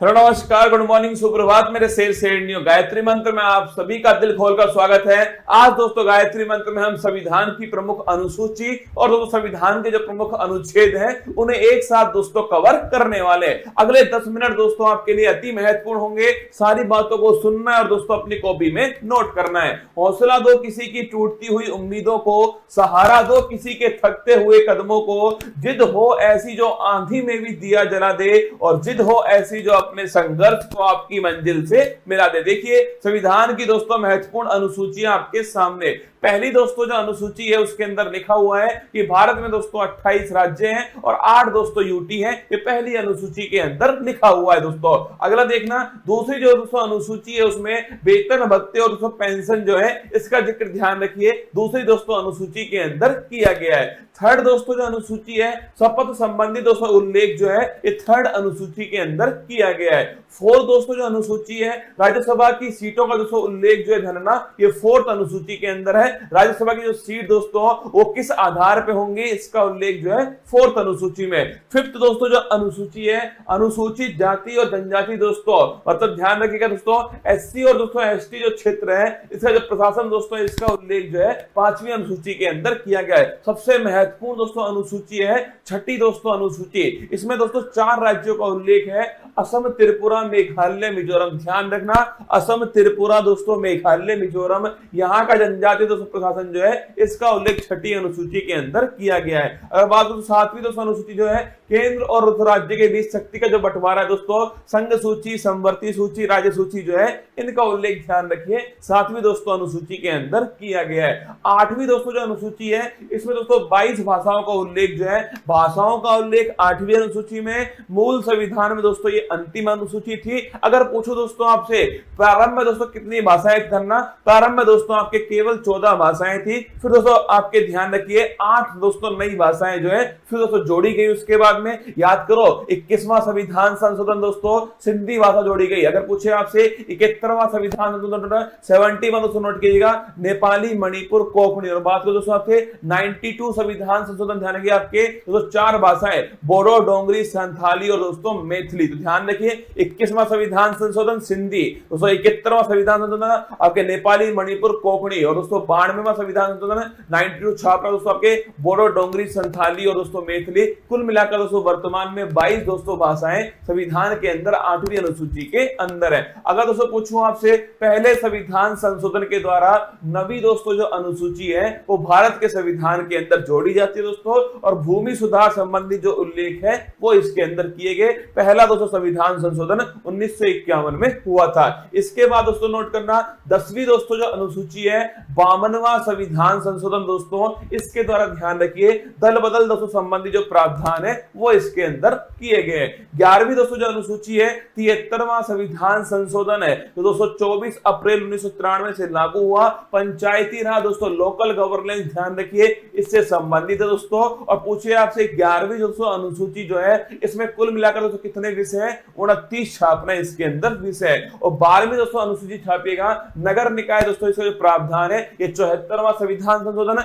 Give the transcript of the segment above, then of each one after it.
Hello नमस्कार, good morning, सुप्रभात मेरे शेर शेरनियों। गायत्री मंत्र में आप सभी का दिल खोलकर स्वागत है। आज दोस्तों गायत्री मंत्र में हम संविधान की प्रमुख अनुसूची और दोस्तों संविधान के जो प्रमुख अनुच्छेद हैं उन्हें एक साथ दोस्तों कवर करने वाले। अगले 10 मिनट दोस्तों आपके लिए अति महत्वपूर्ण होंगे। सारी बातों को सुनना है और दोस्तों अपनी कॉपी में नोट करना है। हौसला दो किसी की टूटती हुई उम्मीदों को, सहारा दो किसी के थकते हुए कदमों को, जिद हो ऐसी जो आंधी में भी दिया जला दे और जिद हो ऐसी जो अपने संघर्ष को आपकी मंजिल से मिला दे। देखिए संविधान की दोस्तों महत्वपूर्ण अनुसूचियां आपके सामने। पहली दोस्तों जो अनुसूची है उसके अंदर लिखा हुआ है कि भारत में दोस्तों 28 राज्य हैं और 8 दोस्तों यूटी हैं। ये पहली अनुसूची के अंदर लिखा हुआ है दोस्तों। अगला देखना, दूसरी जो दोस्तों अनुसूची है उसमें वेतन भत्ते और दोस्तों पेंशन जो है इसका जिक्र ध्यान रखिए, दूसरी दोस्तों अनुसूची के अंदर किया गया है। थर्ड दोस्तों जो अनुसूची है शपथ संबंधी दोस्तों उल्लेख जो है ये थर्ड अनुसूची के अंदर किया गया है। फोर्थ दोस्तों जो अनुसूची है राज्यसभा की सीटों का दोस्तों उल्लेख जो है धरना, ये फोर्थ अनुसूची के अंदर है। राज्यसभा की जो सीट दोस्तों वो किस आधार पे होंगे इसका उल्लेख जो है फोर्थ अनुसूची में। फिफ्थ दोस्तों जो अनुसूची है अनुसूचित जाति और जनजाति दोस्तों, मतलब ध्यान रखिएगा दोस्तों एससी और दोस्तों एसटी जो क्षेत्र है इसका जो प्रशासन दोस्तों इसका उल्लेख जो है 5वीं अनुसूची के अंदर किया गया है। सबसे महत्वपूर्ण दोस्तों अनुसूची है छठी दोस्तों अनुसूची। इसमें दोस्तों 4 राज्यों का उल्लेख है, असम, त्रिपुरा, मेघालय, मिजोरम। ध्यान रखना असम, त्रिपुरा दोस्तों, मेघालय, मिजोरम, यहाँ का जनजातीय दोस्तों प्रशासन जो है इसका उल्लेख छठी अनुसूची के अंदर किया गया है। अगर बात करें 7वीं दोस्तों अनुसूची जो है केंद्र और राज्य के बीच शक्ति का जो बंटवारा है दोस्तों, संघ सूची, समवर्ती सूची, राज्य सूची जो है इनका उल्लेख ध्यान रखिए 7वीं दोस्तों अनुसूची के अंदर किया गया है। 8वीं दोस्तों जो अनुसूची है इसमें दोस्तों 22 भाषाओं का उल्लेख जो है, भाषाओं का उल्लेख 8वीं अनुसूची में। मूल संविधान में दोस्तों ये अंतिम अनुसूची थी। अगर पूछो दोस्तों आपसे प्रारंभ में दोस्तों कितनी भाषाएं करना, प्रारंभ में दोस्तों आपके केवल 14 भाषाएं थी। फिर दोस्तों आपके ध्यान रखिए 8 दोस्तों नई भाषाएं जो है फिर दोस्तों जोड़ी गई। उसके बाद में याद करो 21वां संविधान संशोधन दोस्तों सिंधी भाषा जोड़ी गई। अगर पूछे आपसे 71वां संविधान संशोधन 71 दोस्तों नोट कीजिएगा नेपाली, मणिपुर, कोंकणी। और बात करो दोस्तों आपके 92 संविधान संशोधन ध्यान रखिए आपके दोस्तों 4 भाषाएं बोडो, डोंगरी, संथाली और दोस्तों मैथिली। तो ध्यान रखिए 21वां संविधान संशोधन सिंधी दोस्तों, 71वां संविधान संशोधन आपके नेपाली, मणिपुर, कोंकणी और दोस्तों 92वां संविधान संशोधन 92 छापरा दोस्तों आपके बोडो, डोंगरी, संथाली और दोस्तों मैथिली। कुल मिलाकर दोस्तों वर्तमान में 22 दोस्तों भाषाएं संविधान के अंदर 8वीं अनुसूची के अंदर है। अगर दोस्तों पूछूं आपसे पहले संविधान संशोधन के द्वारा 9वीं दोस्तों जो अनुसूची है वो भारत के संविधान के अंदर जोड़ी जाती है दोस्तों, और भूमि सुधार संबंधी जो उल्लेख है वो इसके अंदर किए गए। पहला दोस्तों संविधान संशोधन 1951 में हुआ था। इसके बाद दोस्तों नोट करना 10वीं दोस्तों जो अनुसूची है 52वां संविधान संशोधन दोस्तों, इसके द्वारा ध्यान रखिए दल बदल दोस्तों संबंधी जो प्रावधान है वो इसके अंदर किए गए। 11वीं दोस्तों जो अनुसूची है 73वां संविधान संशोधन है तो दोस्तों 24 अप्रैल 1993 से लागू हुआ। पंचायती राज दोस्तों लोकल गवर्नेंस ध्यान रखिए इससे संबंधित है दोस्तों। और पूछिए आपसे 11वीं दोस्तों अनुसूची जो है इसमें कुल मिलाकर दोस्तों कितने विषय हैं, 29 छापना इसके अंदर विषय है। और 12वीं दोस्तों अनुसूची छापिएगा नगर निकाय दोस्तों, इसका जो प्रावधान है ये 74वां संविधान संशोधन।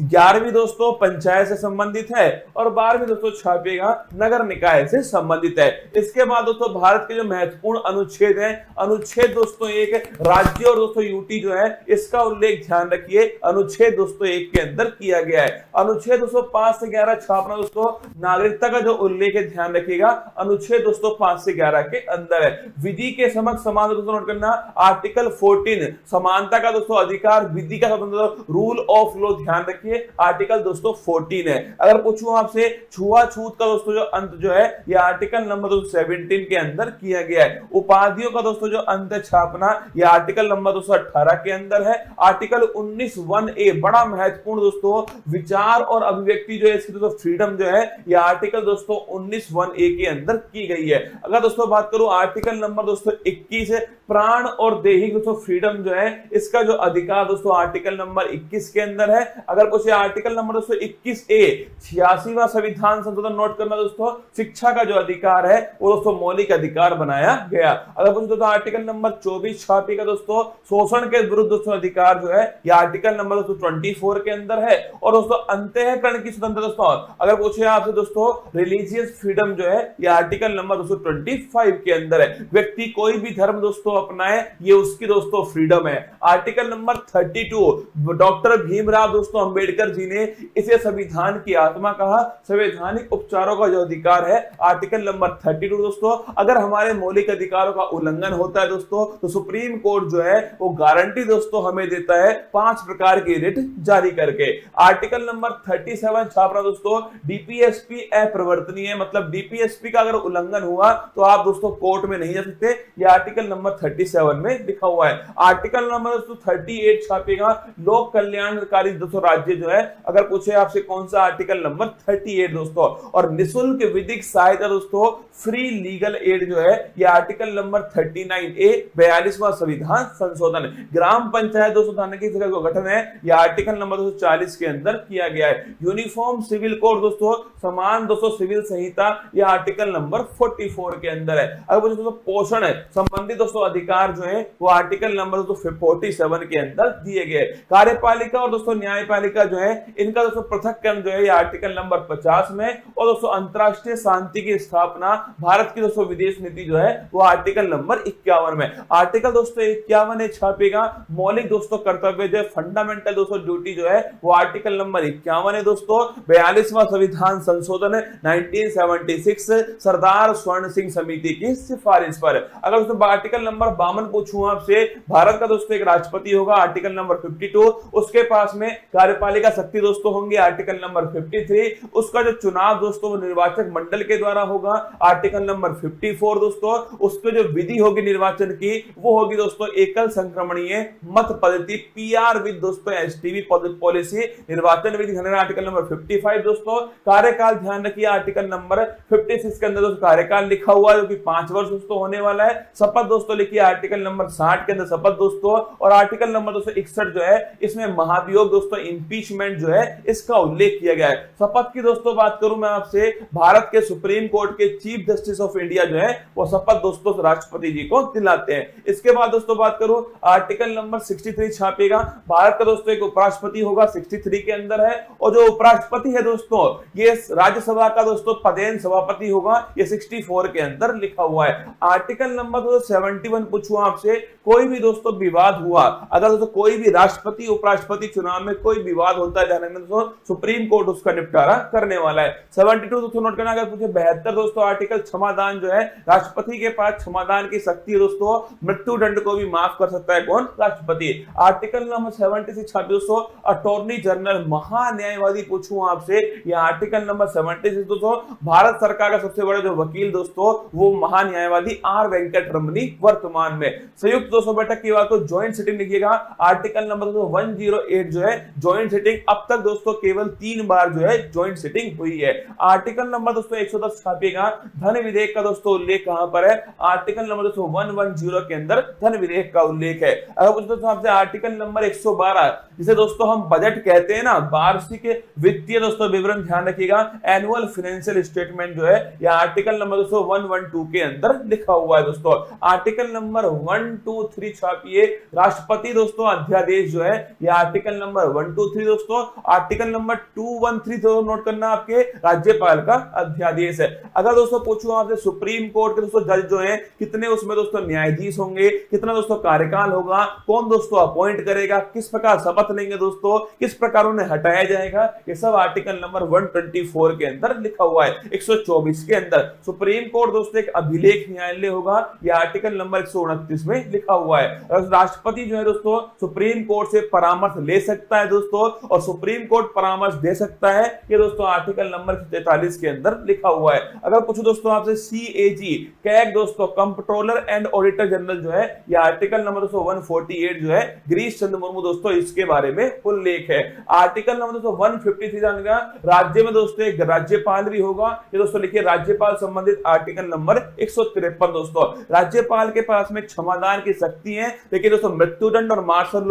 11वीं दोस्तों पंचायत से संबंधित है और 12वीं दोस्तों छापिएगा नगर निकाय से संबंधित है। इसके बाद दोस्तों भारत के जो महत्वपूर्ण अनुच्छेद हैं, अनुच्छेद दोस्तों 1 राज्य और दोस्तों यूटी जो है इसका उल्लेख ध्यान रखिए अनुच्छेद दोस्तों 1 के अंदर किया गया है। अनुच्छेद दोस्तों 5 से 11 छापना दोस्तों नागरिकता का जो उल्लेख है ध्यान रखिएगा अनुच्छेद दोस्तों 5 से 11 के अंदर है। विधि के समक्ष समान दोस्तों नोट करना आर्टिकल 14 समानता का दोस्तों अधिकार, विधि का स्वतंत्रता, रूल ऑफ लॉ ध्यान रखिए आर्टिकल दोस्तों 14 है। अगर पूछूं आपसे छुआछूत का दोस्तों जो अंत जो है ये आर्टिकल नंबर 17 के अंदर किया गया है। उपाधियों का दोस्तों जो अंत छापना ये आर्टिकल नंबर 218 के अंदर है। आर्टिकल 19(1)(a) बड़ा महत्वपूर्ण दोस्तों विचार और अभिव्यक्ति जो है इसकी दोस्तों फ्रीडम जो है ये आर्टिकल दोस्तों 19(1)(a) के अंदर की गई है। अगर दोस्तों बात करूं आर्टिकल नंबर दोस्तों 21 है प्राण और दैहिक दोस्तों फ्रीडम जो है इसका जो अधिकार दोस्तों आर्टिकल नंबर 21 के अंदर है। अगर पूछे आर्टिकल नंबर दोस्तों 21A 86वां संविधान संशोधन नोट करना दोस्तों, शिक्षा का जो अधिकार है वो दोस्तों मौलिक अधिकार बनाया गया। अगर पूछे दोस्तों आर्टिकल नंबर 24 छापिएगा दोस्तों, शोषण के विरुद्ध दोस्तों अधिकार जो है ये आर्टिकल नंबर दोस्तों 24 के अंदर है। और दोस्तों अंतःकरण की स्वतंत्रता दोस्तों, अगर पूछे आपसे दोस्तों रिलीजियस फ्रीडम जो है ये आर्टिकल नंबर दोस्तों 25 के अंदर है। व्यक्ति कोई भी धर्म दोस्तों अपनाए ये उसकी दोस्तों फ्रीडम है। आर्टिकल नंबर 32 डॉक्टर भीमराव दोस्तों अंबेडकर जी ने इसे संविधान की आत्मा कहा। संवैधानिक उपचारों का जो अधिकार है आर्टिकल नंबर 32 दोस्तों, अगर हमारे मौलिक अधिकारों का उल्लंघन होता है दोस्तों तो सुप्रीम कोर्ट जो है वो गारंटी दोस्तों हमें देता है 5 प्रकार की रिट जारी करके। आर्टिकल नंबर 37 छापना दोस्तों, डीपीएसपी अप्रवर्तनीय, मतलब डीपीएसपी का अगर उल्लंघन हुआ तो आप दोस्तों कोर्ट में नहीं जा सकते। ये आर्टिकल नंबर 37 में लिखा हुआ है। आर्टिकल नंबर दोस्तों 38 छापेगा, लोक कल्याणकारी दोस्तों राज्य जो है, अगर पूछे आपसे कौन सा आर्टिकल नंबर 38 दोस्तों। और निःशुल्क विधिक सहायता दोस्तों, फ्री लीगल एड जो है ये आर्टिकल नंबर 39A 42वां संविधान संशोधन। ग्राम पंचायत दोस्तों थाने की जगह गठन है, यह आर्टिकल नंबर 240 के अंदर किया गया है। यूनिफॉर्म सिविल कोड दोस्तों, समान दोस्तों सिविल संहिता, यह आर्टिकल नंबर 44 के अंदर है। अगर दोस्तों पोषण है संबंधित दोस्तों अधिकार जो है वो आर्टिकल नंबर 47 के अंदर दिए गए। कार्यपालिका और दोस्तों न्यायपालिका जो है इनका दोस्तों पृथक्करण जो है ये आर्टिकल नंबर 50 में। और दोस्तों अंतरराष्ट्रीय शांति की स्थापना, भारत की दोस्तों विदेश नीति जो है वो आर्टिकल नंबर 51 में। आर्टिकल दोस्तों 51 छापेगा, मौलिक दोस्तों कर्तव्य जो है फंडामेंटल दोस्तों ड्यूटी जो है वो आर्टिकल नंबर 51 है दोस्तों। 42वां संविधान संशोधन 1976 सरदार स्वर्ण सिंह समिति की सिफारिश पर। अगर दोस्तों आर्टिकल नंबर 52 पूछूं आपसे, भारत का दोस्तों एक राष्ट्रपति होगा आर्टिकल नंबर 52, उसके पास में कार्यपालिका शक्ति दोस्तों होंगे आर्टिकल नंबर 53, उसका जो चुनाव दोस्तों वो निर्वाचक मंडल के द्वारा होगा आर्टिकल नंबर 54 दोस्तों, उसके जो विधि होगी निर्वाचन की वो होगी दोस्तों एकल संक्रमणीय मत पद्धति, पीआर विद दोस्तों एसटीवी पॉलिसी निर्वाचन विधि आर्टिकल नंबर 55 दोस्तों। कार्यकाल ध्यान रखिए आर्टिकल नंबर 56 के अंदर दोस्तों कार्यकाल लिखा हुआ है जो कि 5 वर्ष दोस्तों होने वाला है। शपथ दोस्तों लिखिए आर्टिकल नंबर 60 के अंदर शपथ दोस्तों। और आर्टिकल नंबर 61 जो है इसमें महाभियोग दोस्तों इंपीचमेंट जो है इसका उल्लेख किया गया है। शपथ की दोस्तों बात करूं मैं आपसे, भारत के सुप्रीम कोर्ट के चीफ जस्टिस ऑफ इंडिया जो है वो शपथ दोस्तों राष्ट्रपति जी को दिलाते हैं। इसके बाद दोस्तों बात करूं आर्टिकल नंबर 63 छापेगा, भारत का दोस्तों एक उपराष्ट्रपति होगा 63 के अंदर है। और जो उपराष्ट्रपति है दोस्तों ये राज्यसभा का दोस्तों पदेन सभापति होगा, ये 64 के अंदर लिखा हुआ है। आर्टिकल नंबर 71 पूछूं आपसे, कोई भी दोस्तों विवाद हुआ, अगर दोस्तों कोई भी राष्ट्रपति उपराष्ट्रपति चुनाव में कोई विवाद होता है जाने में दोस्तों सुप्रीम कोर्ट उसका निपटारा करने वाला है। 72 दोस्तों नोट करना। अगर पूछे 72 दोस्तों आर्टिकल क्षमादान जो है, राष्ट्रपति के पास क्षमादान की शक्ति है दोस्तों, मृत्यु दंड को भी माफ कर सकता है कौन, राष्ट्रपति। आर्टिकल नंबर 76 दोस्तों अटॉर्नी जनरल महान्यायवादी पूछूं आपसे, यह आर्टिकल नंबर 76 दोस्तों भारत सरकार का सबसे बड़ा जो वकील दोस्तों वो महान्यायवादी आर वेंकट रमनी वर्तमान में। संयुक्त दोस्तों बैठक की बात को ज्वाइंट सिटिंग लिखिएगा, आर्टिकल नंबर 108 जो है ज्वाइंट सिटिंग, अब तक दोस्तों केवल 3 बार जो है ज्वाइंट सिटिंग हुई है। आर्टिकल नंबर दोस्तों 110 छापिएगा, धन विधेयक का दोस्तों उल्लेख कहां पर है, आर्टिकल नंबर दोस्तों 110 के अंदर धन विधेयक का उल्लेख है। अगर दोस्तों आपसे आर्टिकल नंबर 112 जिसे दोस्तों हम बजट कहते हैं ना, वार्षिक वित्तीय दोस्तों विवरण ध्यान रखिएगा, एनुअल फाइनेंशियल स्टेटमेंट जो है यह आर्टिकल नंबर दोस्तों 112 के अंदर लिखा हुआ है दोस्तों। आर्टिकल नंबर 123 छापिए, राष्ट्रपति दोस्तों अध्यादेश जो है यह आर्टिकल नंबर 123 दोस्तों। आर्टिकल नंबर 213 तो नोट करना आपके राज्यपाल का अध्यादेश है। अगर दोस्तों पूछूं आपसे सुप्रीम कोर्ट के दोस्तों जज जो है कितने उसमें दोस्तों न्यायाधीश होंगे, कितना दोस्तों कार्यकाल होगा, कौन दोस्तों अपॉइंट करेगा, किस प्रकार शपथ लेंगे दोस्तों, किस प्रकार उन्हें हटाया जाएगा, ये सब आर्टिकल नंबर 124 के अंदर लिखा हुआ है। 124 के अंदर सुप्रीम कोर्ट दोस्तों एक अभिलेख न्यायालय होगा, यह आर्टिकल नंबर 129 में लिखा हुआ है। राष्ट्रपति जो है दोस्तों सुप्रीम कोर्ट से परामर्श ले सकता है दोस्तों, और सुप्रीम कोर्ट परामर्श दे सकता है, ये दोस्तों आर्टिकल नंबर 43 के अंदर लिखा हुआ है। अगर कुछ दोस्तों आपसे सीएजी कैग दोस्तों कंट्रोलर एंड ऑडिटर जनरल जो है यह आर्टिकल नंबर दोस्तों 148 जो है गिरीश चंद्र मुर्मू दोस्तों इसके बारे में उल्लेख है। आर्टिकल नंबर दोस्तों 153 जानेगा, राज्य में दोस्तों एक राज्यपाल भी होगा, ये दोस्तों लिखिए राज्यपाल संबंधित आर्टिकल नंबर 153 दोस्तों। राज्यपाल के पास में क्षमादान की शक्ति है, लेकिन दोस्तों मृत्युदंड और मार्शल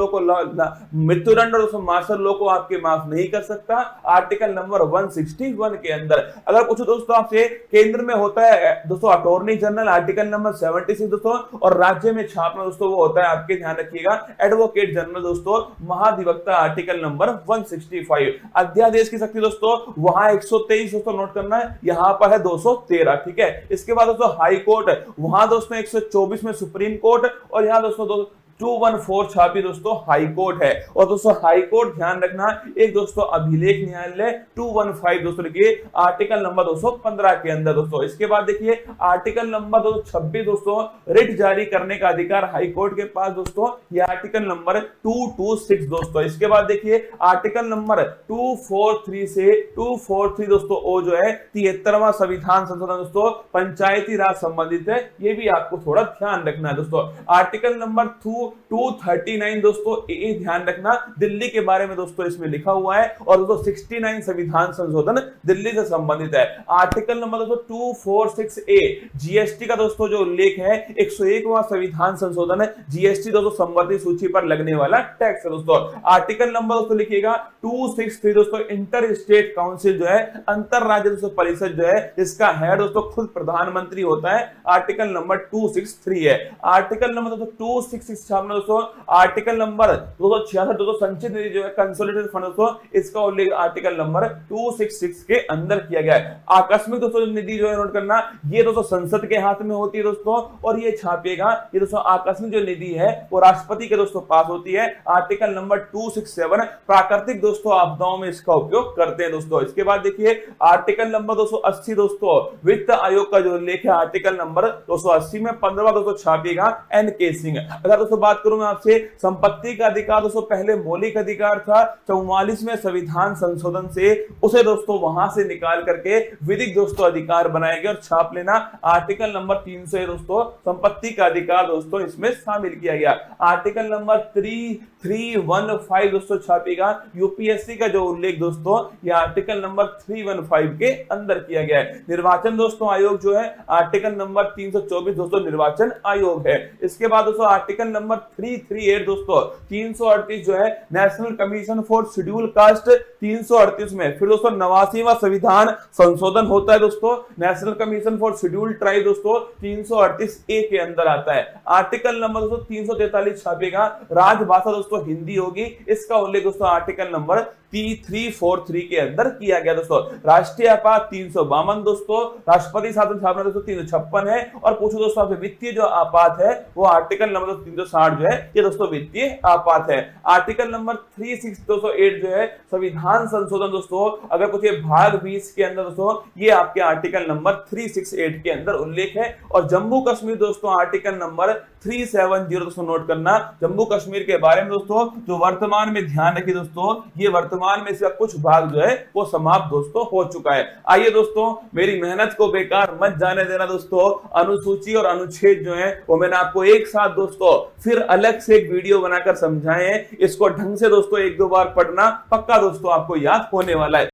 मार्शल लॉ को आपके माफ नहीं कर सकता आर्टिकल नंबर 161 के अंदर। अगर पूछो दोस्तों आपसे, केंद्र में होता है दोस्तों अटॉर्नी जनरल आर्टिकल नंबर 76 दोस्तों, और राज्य में छापना दोस्तों वो होता है आपके ध्यान रखिएगा एडवोकेट जनरल दोस्तों, महाधिवक्ता आर्टिकल नंबर 165। अध्यादेश की शक्ति दोस्तों वहां 123 दोस्तों नोट करना है, यहां पर है 213, ठीक है। इसके बाद दोस्तों हाई कोर्ट, वहां दोस्तों 124 में सुप्रीम कोर्ट, और यहां दोस्तों 214 छापी दोस्तों हाई कोर्ट है। और दोस्तों हाई कोर्ट ध्यान रखना एक दोस्तों अभिलेख न्यायालय 215 दोस्तों देखिए आर्टिकल नंबर 215 के अंदर दोस्तों। इसके बाद देखिए आर्टिकल नंबर 226 दोस्तों, रिट जारी करने का अधिकार हाई कोर्ट के पास दोस्तों, ये आर्टिकल नंबर 226 दोस्तों। इसके बाद देखिए आर्टिकल नंबर 243 से 243 दोस्तों ओ जो है 73वां संविधान संशोधन दोस्तों पंचायती राज संबंधित है, ये भी आपको थोड़ा ध्यान रखना है दोस्तों। आर्टिकल नंबर 239 दोस्तों ए ध्यान रखना, दिल्ली के बारे में दोस्तों इसमें लिखा हुआ है, और दोस्तों 69 संविधान संशोधन दिल्ली से संबंधित है। आर्टिकल नंबर दोस्तों 246 ए जीएसटी का दोस्तों जो उल्लेख है 101वां संविधान संशोधन है, जीएसटी दोस्तों संबंधित सूची पर लगने वाला टैक्स है दोस्तों। आर्टिकल नंबर दोस्तों लिखिएगा 263 दोस्तों, इंटर स्टेट काउंसिल जो है अंतर राज्य दोस्तों परिषद जो है, इसका हेड दोस्तों खुद प्रधानमंत्री होता है, आर्टिकल नंबर 263 है। आर्टिकल नंबर दोस्तों 266 दोस्तों, आर्टिकल नंबर 266 दोस्तों संचित निधि जो है कंसोलिडेटेड फंड दोस्तों, इसका उल्लेख आर्टिकल नंबर 266 के अंदर किया गया है। आकस्मिक दोस्तों निधि जो है नोट करना, ये दोस्तों संसद के हाथ में होती है दोस्तों, और ये छापेगा ये दोस्तों आकस्मिक जो निधि है वो राष्ट्रपति के दोस्तों पास होती है, आर्टिकल नंबर 267। प्राकृतिक दोस्तों आपदाओं में इसका उपयोग करते हैं दोस्तों। इसके बाद देखिए आर्टिकल नंबर 280 दोस्तों, वित्त आयोग का जो उल्लेख है आर्टिकल नंबर 280 में 15वां दोस्तों छापेगा एन.के. सिंह। अगर दोस्तों बात करूं मैं आपसे, संपत्ति का अधिकार दोस्तों पहले मौलिक अधिकार था, 44वें संविधान संशोधन से उसे दोस्तों वहां से निकाल करके विधिक दोस्तों अधिकार बनाया गया, और छाप लेना आर्टिकल नंबर 300 दोस्तों, संपत्ति का अधिकार दोस्तों इसमें शामिल किया गया। आर्टिकल नंबर 315 दोस्तों छापेगा यूपीएससी का जो उल्लेख दोस्तों, यह आर्टिकल नंबर 315 के अंदर किया गया है। निर्वाचन दोस्तों आयोग जो है आर्टिकल नंबर 324 दोस्तों निर्वाचन आयोग है। इसके बाद दोस्तों आर्टिकल नंबर 338 दोस्तों 338 जो है national commission for schedule caste 338 में, फिर दोस्तों 89वां संविधान संशोधन होता है दोस्तों, national commission for schedule tribe दोस्तों 338 ए के अंदर आता है। आर्टिकल नंबर दोस्तों 343 छापेगा राजभाषा दोस्तों हिंदी होगी, इसका उल्लेख दोस्तों आर्टिकल नंबर 343 के अंदर किया गया दोस्तों। राष्ट्रीय आपात 352 दोस्तों, राष्ट्रपति शासन स्थापना दोस्तों 356 है, और पूछो दोस्तों आपसे वित्तीय जो आपात है वो आर्टिकल नंबर 360 जो है ये दोस्तों वित्तीय आपात है। आर्टिकल नंबर 368 जो है संविधान संशोधन दोस्तों, अगर कुछ भाग 20 के अंदर दोस्तों ये आपके आर्टिकल नंबर 368 के अंदर उल्लेख है। और जम्मू कश्मीर दोस्तों आर्टिकल नंबर 370 दोस्तों नोट करना, जम्मू कश्मीर के बारे में दोस्तों जो वर्तमान में ध्यान रखिए दोस्तों, ये वर्तमान में इसका कुछ भाग जो है वो समाप्त दोस्तों हो चुका है। आइए दोस्तों मेरी मेहनत को बेकार मत जाने देना दोस्तों, अनुसूची और अनुच्छेद जो है वो मैंने आपको एक साथ दोस्तों फिर अलग से एक वीडियो बनाकर समझाए हैं, इसको ढंग से दोस्तों एक दो बार पढ़ना, पक्का दोस्तों आपको याद होने वाला है।